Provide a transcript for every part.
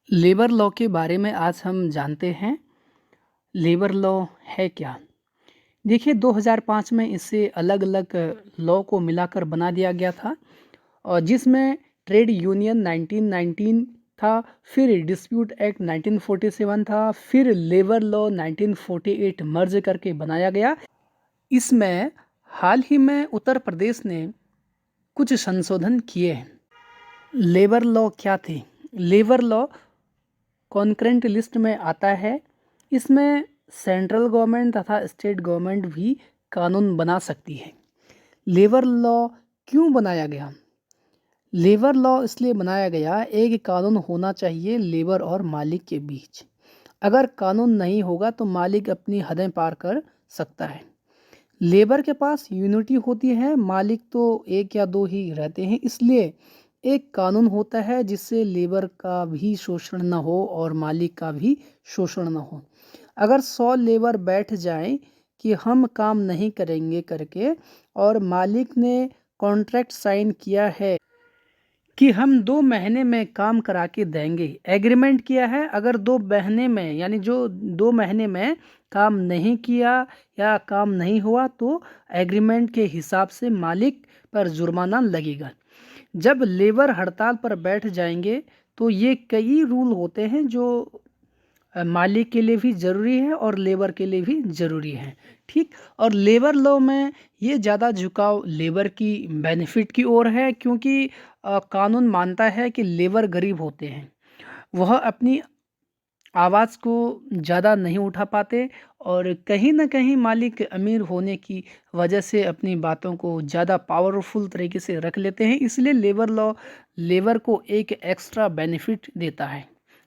Labour law के बारे में आज हम जानते हैं। लेबर लॉ है क्या? देखिए 2005 में इसे अलग-अलग लॉ को मिलाकर बना दिया गया था और जिसमें ट्रेड यूनियन 1919 था, फिर डिस्प्यूट एक्ट 1947 था, फिर लेबर लॉ 1948 मर्ज करके बनाया गया। इसमें हाल ही में उत्तर प्रदेश ने कुछ संशोधन किए हैं। लेबर लॉ क्या थी? लेबर लॉ कॉन्करेंट लिस्ट में आता है। इसमें सेंट्रल गवर्नमेंट तथा स्टेट गवर्नमेंट भी कानून बना सकती है। लेबर लॉ क्यों बनाया गया? लेबर लॉ इसलिए बनाया गया, एक कानून होना चाहिए लेबर और मालिक के बीच। अगर कानून नहीं होगा तो मालिक अपनी हदें पार कर सकता है। लेबर के पास यूनिटी होती है, मालिक तो एक या दो ही रहते हैं, इसलिए एक कानून होता है जिससे लेबर का भी शोषण न हो और मालिक का भी शोषण न हो। अगर 100 लेबर बैठ जाएं कि हम काम नहीं करेंगे करके और मालिक ने कॉन्ट्रैक्ट साइन किया है कि हम 2 महीने में काम करा के देंगे, एग्रीमेंट किया है, अगर 2 महीने में यानी जो 2 महीने में काम नहीं किया या काम नहीं हुआ तो एग्रीमेंट के हिसाब से मालिक पर जुर्माना लगेगा। जब लेबर हड़ताल पर बैठ जाएंगे तो ये कई रूल होते हैं जो मालिक के लिए भी ज़रूरी है और लेबर के लिए भी ज़रूरी है। ठीक, और लेबर लॉ में ये ज़्यादा झुकाव लेबर की बेनिफिट की ओर है, क्योंकि कानून मानता है कि लेबर गरीब होते हैं, वह अपनी आवाज़ को ज़्यादा नहीं उठा पाते और कहीं न कहीं मालिक अमीर होने की वजह से अपनी बातों को ज़्यादा पावरफुल तरीके से रख लेते हैं, इसलिए लेबर लॉ लेबर को एक एक्स्ट्रा बेनिफिट देता है।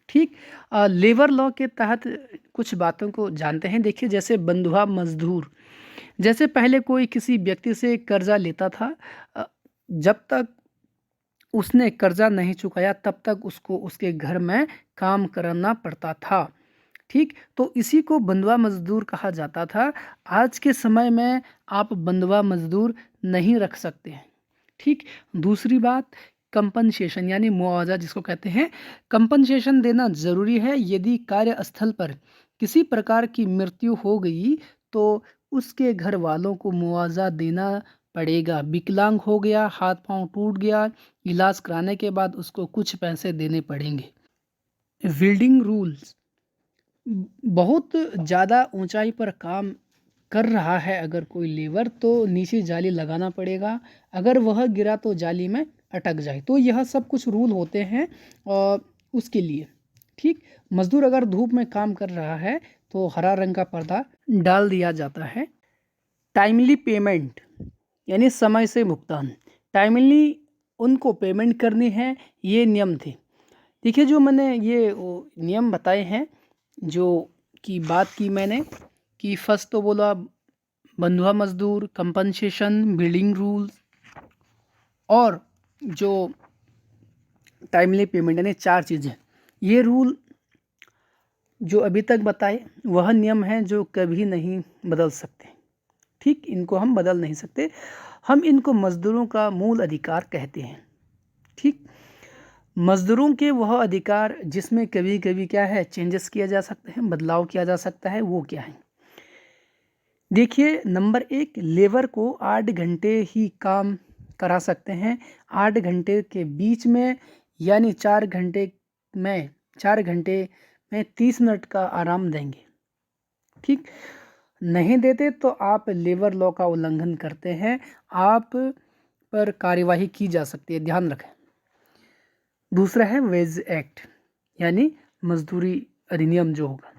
ठीक, लेबर लॉ के तहत कुछ बातों को जानते हैं। देखिए, जैसे बंधुआ मजदूर, जैसे पहले कोई किसी व्यक्ति से कर्जा लेता था, जब तक उसने कर्जा नहीं चुकाया तब तक उसको उसके घर में काम करना पड़ता था। ठीक, तो इसी को बंधुआ मजदूर कहा जाता था। आज के समय में आप बंधुआ मजदूर नहीं रख सकते हैं। ठीक, दूसरी बात, कंपनसेशन यानी मुआवजा जिसको कहते हैं, कंपनसेशन देना ज़रूरी है। यदि कार्यस्थल पर किसी प्रकार की मृत्यु हो गई तो उसके घर वालों को मुआवजा देना पड़ेगा। विकलांग हो गया, हाथ पांव टूट गया, इलाज कराने के बाद उसको कुछ पैसे देने पड़ेंगे। बिल्डिंग रूल्स, बहुत ज़्यादा ऊंचाई पर काम कर रहा है अगर कोई लेबर तो नीचे जाली लगाना पड़ेगा, अगर वह गिरा तो जाली में अटक जाए। तो यह सब कुछ रूल होते हैं और उसके लिए। ठीक, मजदूर अगर धूप में काम कर रहा है तो हरा रंग का पर्दा डाल दिया जाता है। टाइमली पेमेंट यानी समय से भुगतान, टाइमली उनको पेमेंट करनी है, ये नियम थे। देखिए, जो मैंने ये नियम बताए हैं, जो की बात की मैंने, कि फर्स्ट तो बोला बंधुआ मजदूर, कंपनसेशन, बिल्डिंग रूल्स और जो टाइमली पेमेंट, यानी 4 चीज़ें। ये रूल जो अभी तक बताए वह नियम हैं जो कभी नहीं बदल सकते। ठीक, इनको हम बदल नहीं सकते, हम इनको मजदूरों का मूल अधिकार कहते हैं। ठीक, मजदूरों के वह अधिकार जिसमें कभी कभी क्या है, चेंजेस किया जा सकता है, बदलाव किया जा सकता है, वो क्या है? देखिए, नंबर 1, लेबर को 8 घंटे ही काम करा सकते हैं। 8 घंटे के बीच में यानी 4 घंटे में 30 मिनट का आराम देंगे। ठीक, नहीं देते तो आप लेबर लॉ का उल्लंघन करते हैं, आप पर कार्यवाही की जा सकती है, ध्यान रखें। दूसरा है वेज एक्ट, यानी मजदूरी अधिनियम जो होगा,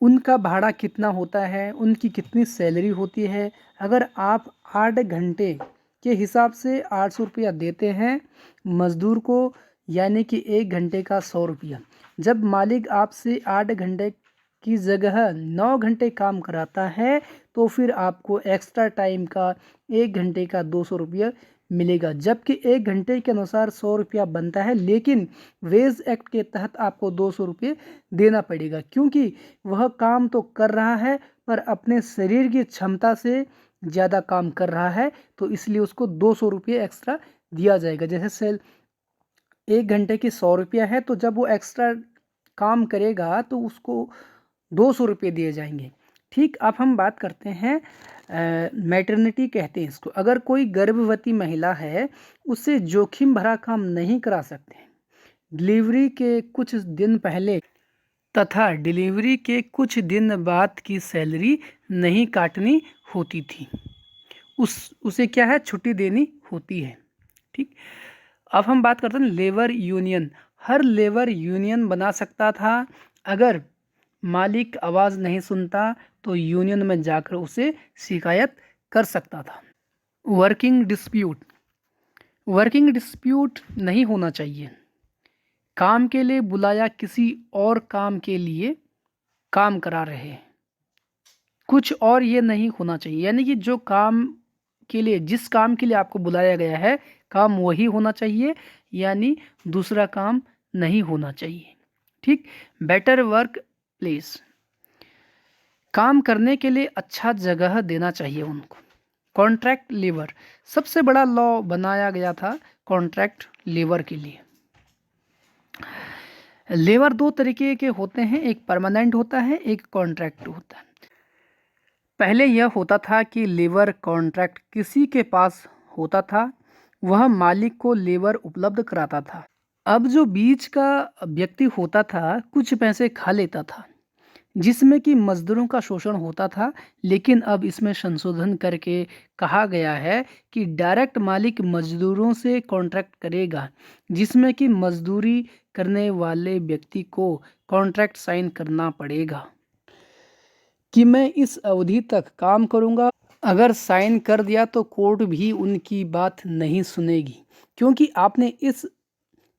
उनका भाड़ा कितना होता है, उनकी कितनी सैलरी होती है। अगर आप 8 घंटे के हिसाब से 800 रुपया देते हैं मजदूर को, यानी कि 1 घंटे का 100 रुपया। जब मालिक आपसे 8 घंटे की जगह 9 घंटे काम कराता है तो फिर आपको एक्स्ट्रा टाइम का 1 घंटे का 200 रुपया मिलेगा, जबकि 1 घंटे के अनुसार 100 रुपया बनता है, लेकिन वेज एक्ट के तहत आपको 200 रुपये देना पड़ेगा, क्योंकि वह काम तो कर रहा है पर अपने शरीर की क्षमता से ज़्यादा काम कर रहा है, तो इसलिए उसको 200 रुपये एक्स्ट्रा दिया जाएगा। जैसे 1 घंटे की 100 रुपया है, तो जब वो एक्स्ट्रा काम करेगा तो उसको 200 रुपये दिए जाएंगे। ठीक, अब हम बात करते हैं मैटरनिटी कहते हैं इसको। अगर कोई गर्भवती महिला है, उससे जोखिम भरा काम नहीं करा सकते। डिलीवरी के कुछ दिन पहले तथा डिलीवरी के कुछ दिन बाद की सैलरी नहीं काटनी होती थी। उसे क्या है, छुट्टी देनी होती है। ठीक, अब हम बात करते हैं लेबर यूनियन। हर लेबर यूनियन बना सकता था। अगर मालिक आवाज़ नहीं सुनता तो यूनियन में जाकर उसे शिकायत कर सकता था। वर्किंग डिस्प्यूट, वर्किंग डिस्प्यूट नहीं होना चाहिए। काम के लिए बुलाया, किसी और काम के लिए काम करा रहे हैं, कुछ और ये नहीं होना चाहिए। यानी कि जो काम के लिए, जिस काम के लिए आपको बुलाया गया है, काम वही होना चाहिए, यानी दूसरा काम नहीं होना चाहिए। ठीक, बेटर वर्क प्लेस, काम करने के लिए अच्छा जगह देना चाहिए उनको। कॉन्ट्रैक्ट लेबर, सबसे बड़ा लॉ बनाया गया था कॉन्ट्रैक्ट लेबर के लिए। लेबर दो तरीके के होते हैं, एक परमानेंट होता है, एक कॉन्ट्रैक्ट होता है। पहले यह होता था कि लेबर कॉन्ट्रैक्ट किसी के पास होता था, वह मालिक को लेबर उपलब्ध कराता था। अब जो बीच का व्यक्ति होता था, कुछ पैसे खा लेता था, जिसमें कि मजदूरों का शोषण होता था। लेकिन अब इसमें संशोधन करके कहा गया है कि डायरेक्ट मालिक मजदूरों से कॉन्ट्रैक्ट करेगा, जिसमें कि मजदूरी करने वाले व्यक्ति को कॉन्ट्रैक्ट साइन करना पड़ेगा कि मैं इस अवधि तक काम करूंगा। अगर साइन कर दिया तो कोर्ट भी उनकी बात नहीं सुनेगी, क्योंकि आपने इस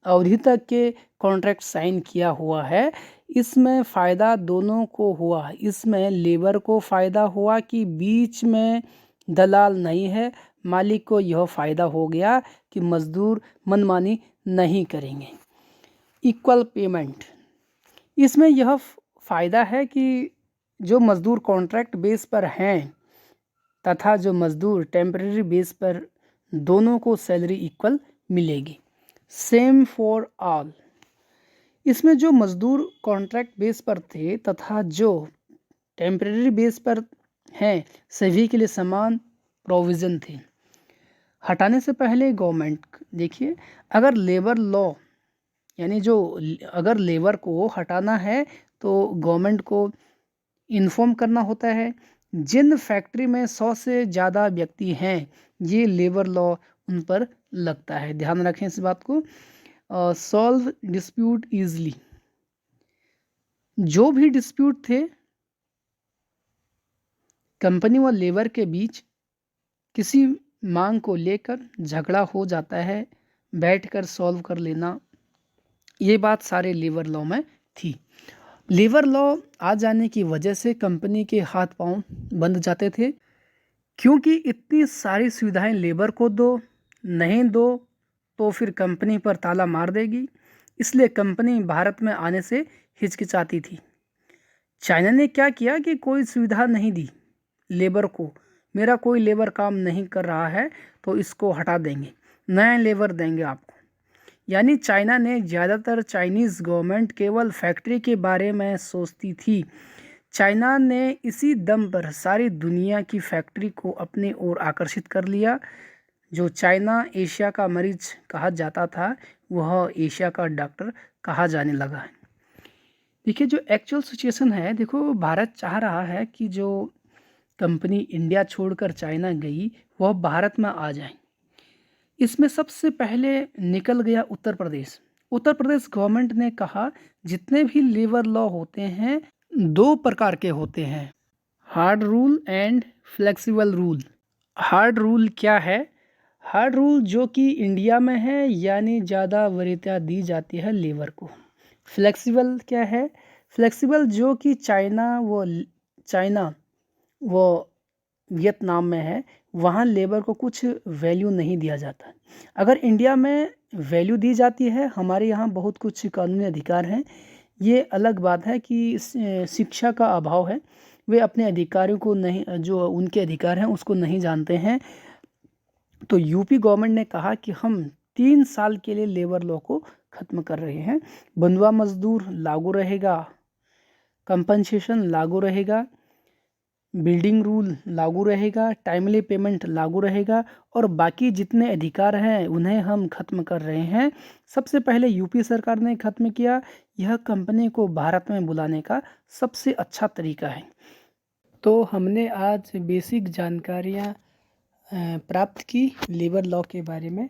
अवधि तक के कॉन्ट्रैक्ट साइन किया हुआ है। इसमें फ़ायदा दोनों को हुआ। इसमें लेबर को फ़ायदा हुआ कि बीच में दलाल नहीं है, मालिक को यह फ़ायदा हो गया कि मज़दूर मनमानी नहीं करेंगे। इक्वल पेमेंट, इसमें यह फ़ायदा है कि जो मज़दूर कॉन्ट्रैक्ट बेस पर हैं तथा जो मज़दूर टेम्परेरी बेस पर, दोनों को सैलरी इक्वल मिलेगी। सेम फॉर ऑल, इसमें जो मज़दूर कॉन्ट्रैक्ट बेस पर थे तथा जो टेम्परेरी बेस पर हैं, सभी के लिए समान प्रोविज़न थे। हटाने से पहले गवर्नमेंट, देखिए, अगर लेबर लॉ, यानी जो अगर लेबर को हटाना है तो गवर्नमेंट को इन्फॉर्म करना होता है। जिन फैक्ट्री में 100 से ज़्यादा व्यक्ति हैं, ये लेबर लॉ उन पर लगता है। ध्यान रखें इस बात को। सॉल्व डिस्प्यूट ईजली, जो भी डिस्प्यूट थे कंपनी व लेबर के बीच, किसी मांग को लेकर झगड़ा हो जाता है, बैठकर सॉल्व कर लेना, ये बात सारे लेबर लॉ में थी। लेबर लॉ आ जाने की वजह से कंपनी के हाथ पांव बंध जाते थे, क्योंकि इतनी सारी सुविधाएं लेबर को दो, नहीं दो तो फिर कंपनी पर ताला मार देगी। इसलिए कंपनी भारत में आने से हिचकिचाती थी। चाइना ने क्या किया कि कोई सुविधा नहीं दी लेबर को, मेरा कोई लेबर काम नहीं कर रहा है तो इसको हटा देंगे, नया लेबर देंगे आपको। यानी चाइना ने, ज़्यादातर चाइनीज़ गवर्नमेंट केवल फैक्ट्री के बारे में सोचती थी। चाइना ने इसी दम पर सारी दुनिया की फैक्ट्री को अपने ओर आकर्षित कर लिया। जो चाइना एशिया का मरीज कहा जाता था, वह एशिया का डॉक्टर कहा जाने लगा है। देखिए, जो एक्चुअल सिचुएशन है, देखो, भारत चाह रहा है कि जो कंपनी इंडिया छोड़कर चाइना गई वह भारत में आ जाए। इसमें सबसे पहले निकल गया उत्तर प्रदेश। उत्तर प्रदेश गवर्नमेंट ने कहा जितने भी लेबर लॉ होते हैं, 2 प्रकार के होते हैं, hard rule and flexible rule. Hard rule क्या है? हार्ड रूल जो कि इंडिया में है, यानी ज़्यादा वरीयता दी जाती है लेबर को। फ्लेक्सिबल क्या है? फ्लेक्सिबल जो कि चाइना वो वियतनाम में है, वहाँ लेबर को कुछ वैल्यू नहीं दिया जाता। अगर इंडिया में वैल्यू दी जाती है, हमारे यहाँ बहुत कुछ कानूनी अधिकार हैं। ये अलग बात है कि शिक्षा का अभाव है, वे अपने अधिकारों को नहीं, जो उनके अधिकार हैं उसको नहीं जानते हैं। तो यूपी गवर्नमेंट ने कहा कि हम 3 साल के लिए लेबर लॉ को ख़त्म कर रहे हैं। बंधुआ मजदूर लागू रहेगा, कंपनसेशन लागू रहेगा, बिल्डिंग रूल लागू रहेगा, टाइमली पेमेंट लागू रहेगा और बाकी जितने अधिकार हैं उन्हें हम ख़त्म कर रहे हैं। सबसे पहले यूपी सरकार ने ख़त्म किया। यह कंपनी को भारत में बुलाने का सबसे अच्छा तरीका है। तो हमने आज बेसिक जानकारियाँ प्राप्त की लेबर लॉ के बारे में।